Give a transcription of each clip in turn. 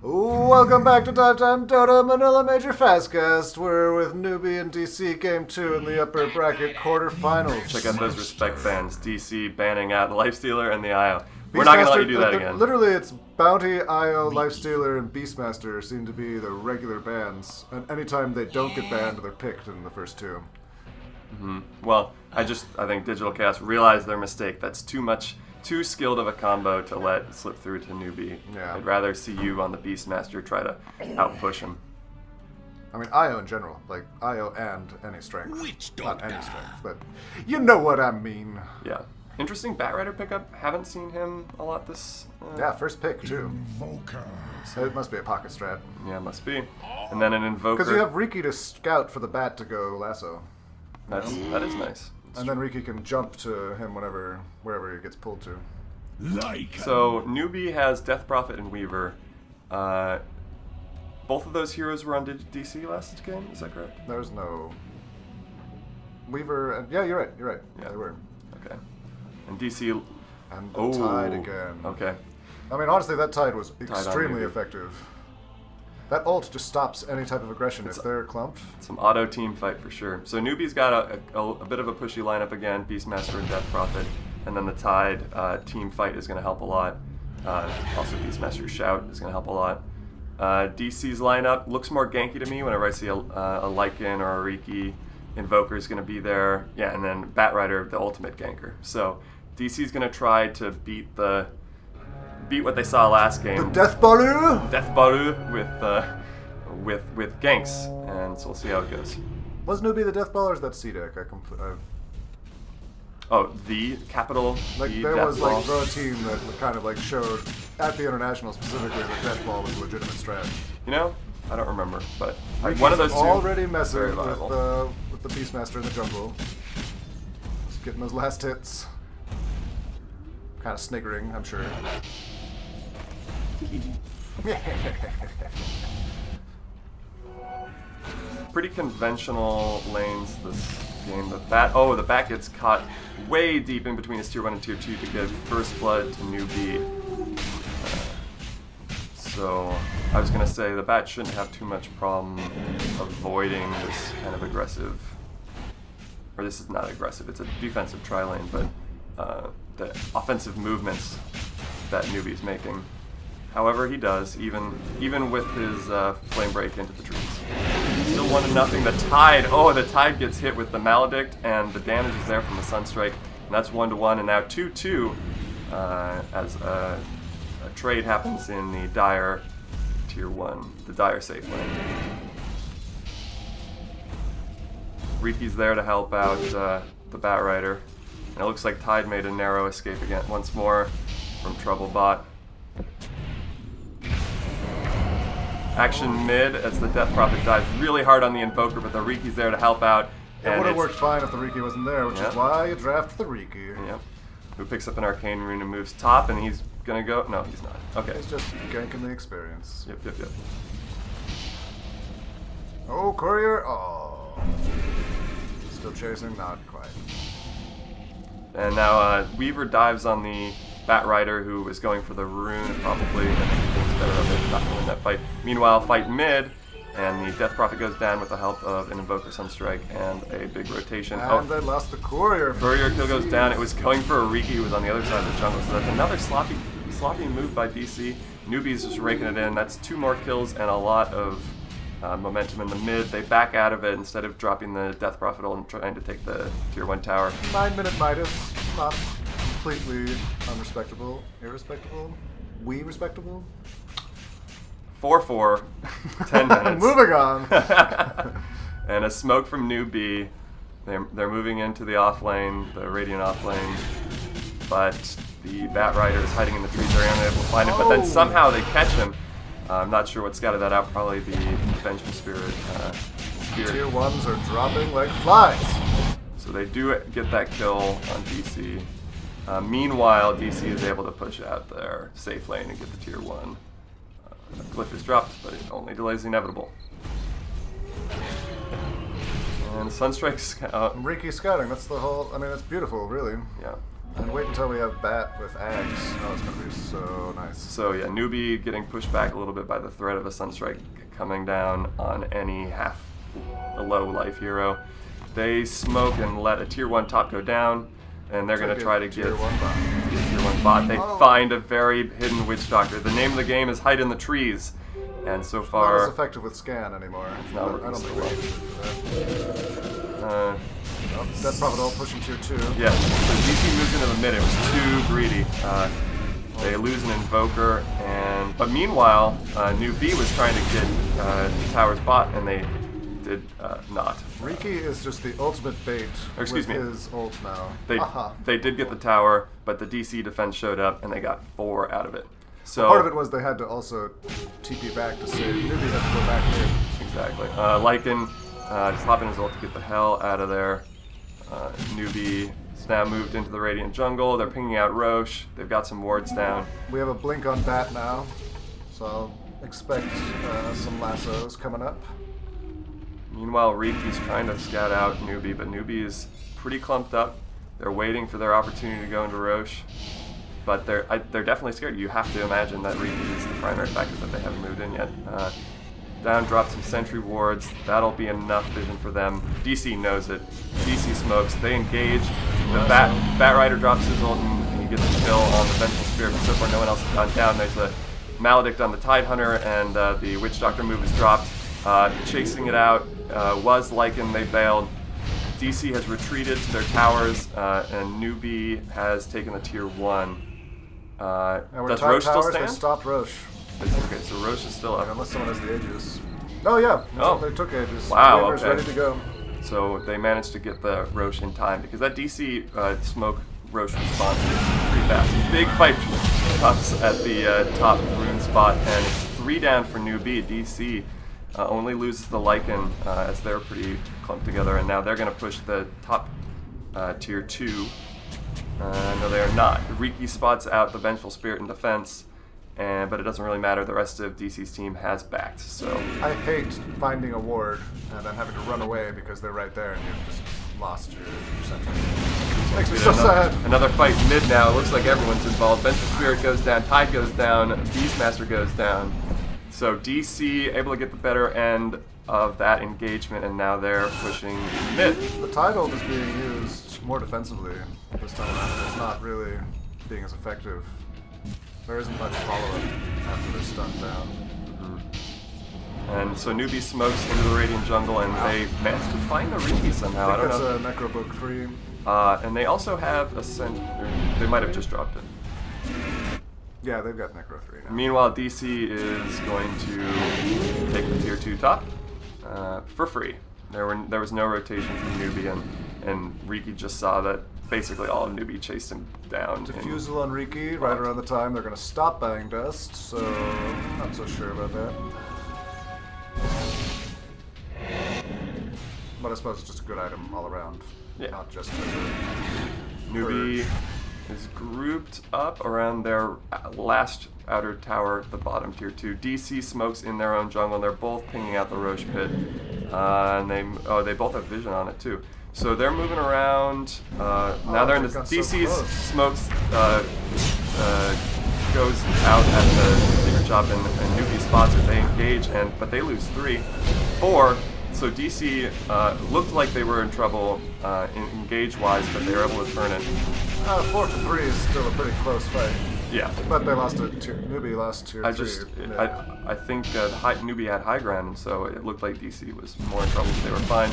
Welcome back to Dive Time Dota Manila Major Fastcast. We're with Newbee and DC Game 2 in the upper bracket quarterfinals. Check out those respect bans. DC banning out the Lifestealer and the IO. We're not going to let you do that again. Literally, it's Bounty, IO, Lifestealer, and Beastmaster seem to be the regular bans. And anytime they don't get banned, they're picked in the first two. Mm-hmm. Well, I think Digital Chaos realized their mistake. That's too skilled of a combo to let slip through to Newbee. Yeah. I'd rather see you on the Beastmaster try to outpush him. I mean, IO in general. Like, IO and any strength. Not any strength, but you know what I mean. Yeah. Interesting Batrider pickup. Haven't seen him a lot this... Yeah, first pick, too. So it must be a pocket strat. Yeah, it must be. And then an Invoker. Because you have Riki to scout for the bat to go lasso. That is nice. And then Riki can jump to him wherever he gets pulled to. So Newbee has Death Prophet and Weaver. Both of those heroes were on DC last game. Is that correct? There's no Weaver. And yeah, you're right. Yeah, they were. Okay. And DC. And the Tide again. Okay. I mean, honestly, that Tide was extremely effective. That ult just stops any type of aggression if they're clumped. Some auto team fight for sure. So Newbee's got a bit of a pushy lineup again, Beastmaster and Death Prophet, and then the Tide team fight is going to help a lot. Also Beastmaster's Shout is going to help a lot. DC's lineup looks more ganky to me whenever I see a Lycan or a Riki. Invoker is going to be there. Yeah, and then Batrider, the ultimate ganker. So DC's going to try to beat what they saw last game. The Death Baru? Death Baru with ganks, and so we'll see how it goes. Was Newbee the Death Ball or is that C-Deck? The capital. Like the there Death was Ball. like the team that kind of like showed at the international specifically that Death Ball was a legitimate strat. You know, I don't remember, but one of those two. Already messing very with the Beastmaster in the jungle. Just getting those last hits. Kind of sniggering, I'm sure. Pretty conventional lanes this game. The bat gets caught way deep in between his tier 1 and tier 2 to give first blood to Newbee. So I was going to say the bat shouldn't have too much problem avoiding this kind of aggressive, or this is not aggressive, it's a defensive tri-lane, but the offensive movements that Newbee's making. However, he does, even with his flame break into the trees. Still 1-0. The Tide gets hit with the Maledict, and the damage is there from the Sunstrike, and that's 1-1, and now 2-2 as a trade happens in the Dire tier 1, the Dire safe lane. Riki's there to help out the Batrider, and it looks like Tide made a narrow escape again once more from Troublebot. Action mid as the Death Prophet dives really hard on the Invoker, but the Riki's there to help out. It would have worked fine if the Riki wasn't there, which is why you draft the Riki. Yep. Who picks up an Arcane Rune and moves top, and he's gonna go. No, he's not. Okay. He's just ganking the experience. Yep. Oh, Courier. Oh. Still chasing? Not quite. And now Weaver dives on the Batrider, who is going for the rune, probably, and thinks better of it, not to win that fight. Meanwhile, fight mid, and the Death Prophet goes down with the help of an Invoker Sunstrike and a big rotation. And they lost the Courier. Courier kill goes down. It was going for a Riki who was on the other side of the jungle, so that's another sloppy move by DC. Newbee's just raking it in. That's 2 more kills and a lot of momentum in the mid. They back out of it instead of dropping the Death Prophet and trying to take the tier 1 tower. 9-minute Midas. Not completely unrespectable. Irrespectable? Respectable? 4-4, 10 minutes. Moving on. And a smoke from Newbee. They're moving into the off lane, the Radiant off lane, but the Batrider is hiding in the trees. They're unable to find him, but then somehow they catch him. I'm not sure what scouted that out. Probably the Vengeance Spirit. Tier 1s are dropping like flies. So they do get that kill on DC. Meanwhile, DC is able to push out their safe lane and get the tier 1. Glyph is dropped, but it only delays the inevitable. And Sunstrike's Riki scouting, that's the whole, I mean, that's beautiful, really. Yeah. And wait until we have Bat with Ags. Oh, it's going to be so nice. So yeah, Newbee getting pushed back a little bit by the threat of a Sunstrike coming down on any a low life hero. They smoke and let a tier 1 top go down, and they're going to try to get tier 1 bot. Tier 1 bot. They find a very hidden Witch Doctor. The name of the game is Hide in the Trees, and so far... Not as effective with scan anymore. Not I don't think we can for that. Death Prophet all pushing tier 2. Yeah, so DC moves into the mid. It was too greedy. They lose an Invoker, but meanwhile, Newbee was trying to get Tower's bot, and they did not. Riki is just the ultimate bait with his ult now. They did get the tower, but the DC defense showed up, and they got 4 out of it. So part of it was they had to also TP back to save Newbee had to go back here. Exactly. Lycan popping his ult to get the hell out of there. Newbee is now moved into the Radiant Jungle. They're pinging out Roche. They've got some wards down. We have a blink on Bat now, so expect some lassos coming up. Meanwhile, Riki's trying to scout out Newbee, but Newbee is pretty clumped up. They're waiting for their opportunity to go into Roche, but they're definitely scared. You have to imagine that Riki is the primary factor that they haven't moved in yet. Down drops some sentry wards. That'll be enough vision for them. DC knows it. DC smokes. They engage. The Bat Rider drops his ult and he gets a kill on the Vengeful Spirit, but so far no one else has gone down. There's a Maledict on the Tidehunter, and the Witch Doctor move is dropped. Chasing it out was Lycan. They bailed. DC has retreated to their towers, and Newbee has taken the tier 1. Does Roche still stand? They stopped Roche. Okay, so Roche is still up. Unless someone has the Aegis. Oh yeah, they took Aegis. Wow, Waver's ready to go. So they managed to get the Roche in time, because that DC smoke Roche response is pretty fast. Big fight pops at the top rune spot, and it's 3 down for Newbee. DC only loses the Lycan as they're pretty clumped together, and now they're going to push the top tier 2. No, they are not. Riki spots out the Vengeful Spirit in defense, but it doesn't really matter. The rest of DC's team has backed, so... I hate finding a ward and then having to run away because they're right there and you've just lost your center. Makes me so sad. Another fight mid now. It looks like everyone's involved. Vengeful Spirit goes down, Tide goes down, Beastmaster goes down. So DC able to get the better end of that engagement, and now they're pushing mid. The Tide ult is being used more defensively this time around. It's not really being as effective. There isn't much follow-up after they're stunned down. And so Newbee smokes into the Radiant Jungle, and they manage to find the Riki somehow. I think that's a Necrobook 3. And they also have they might have just dropped it. Yeah, they've got Necro 3 now. Meanwhile, DC is going to take the tier 2 top for free. There was no rotation from Newbee, and Riki just saw that basically all of Newbee chased him down. Defusal on Riki right around the time they're going to stop buying dust, so I'm not so sure about that. But I suppose it's just a good item all around, not just for Newbee is grouped up around their last outer tower, the bottom tier 2. DC smokes in their own jungle, and they're both pinging out the Roche pit. And they both have vision on it too. So they're moving around. Now they're in the DC's smokes goes out at the secret shop, and Newbee spots it. They engage, but they lose 3. 4. So DC looked like they were in trouble engage-wise, but they were able to turn it. 4-3 is still a pretty close fight. Yeah. But they lost Newbee lost tier 3. I think Newbee had high ground, and so it looked like DC was more in trouble, but they were fine.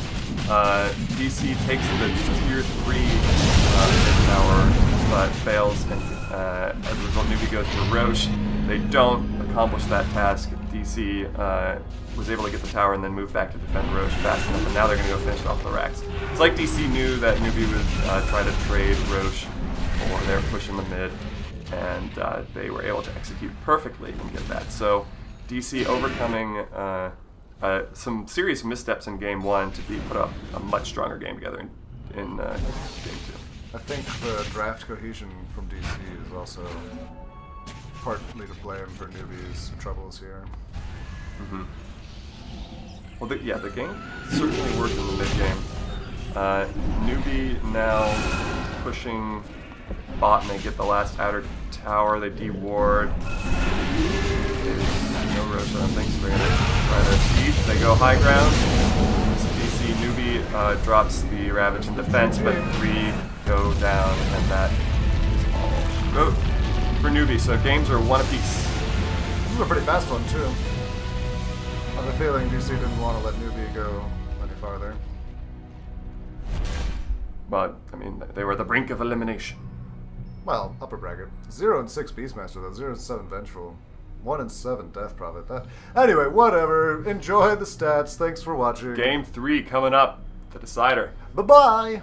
DC takes the tier 3 tower, but fails, and as a result, Newbee goes to Roche. They don't accomplish that task. DC was able to get the tower and then move back to defend Roche fast enough, and now they're going to go finish off the racks. It's like DC knew that Newbee would try to trade Roche for their push in the mid, and they were able to execute perfectly and get that. So DC overcoming some serious missteps in game 1 to put up a much stronger game together in game 2. I think the draft cohesion from DC is also partly to blame for Newbee's troubles here. Well, the game certainly worked in the mid game. Newbee now pushing bot and they get the last outer tower. They deward. There's no roads around things, so they're going to try their siege. They go high ground. DC Newbee drops the Ravage in defense, but 3 go down, and that is all. Go for Newbee. So games are 1 apiece. This is a pretty fast one, too. I have a feeling DC didn't want to let Newbee go any farther. But, I mean, they were at the brink of elimination. Well, upper bracket. 0 and 6 Beastmaster, though. 0 and 7 Vengeful. 1 and 7 Death Prophet. That. Anyway, whatever. Enjoy the stats. Thanks for watching. Game 3 coming up. The decider. Bye-bye.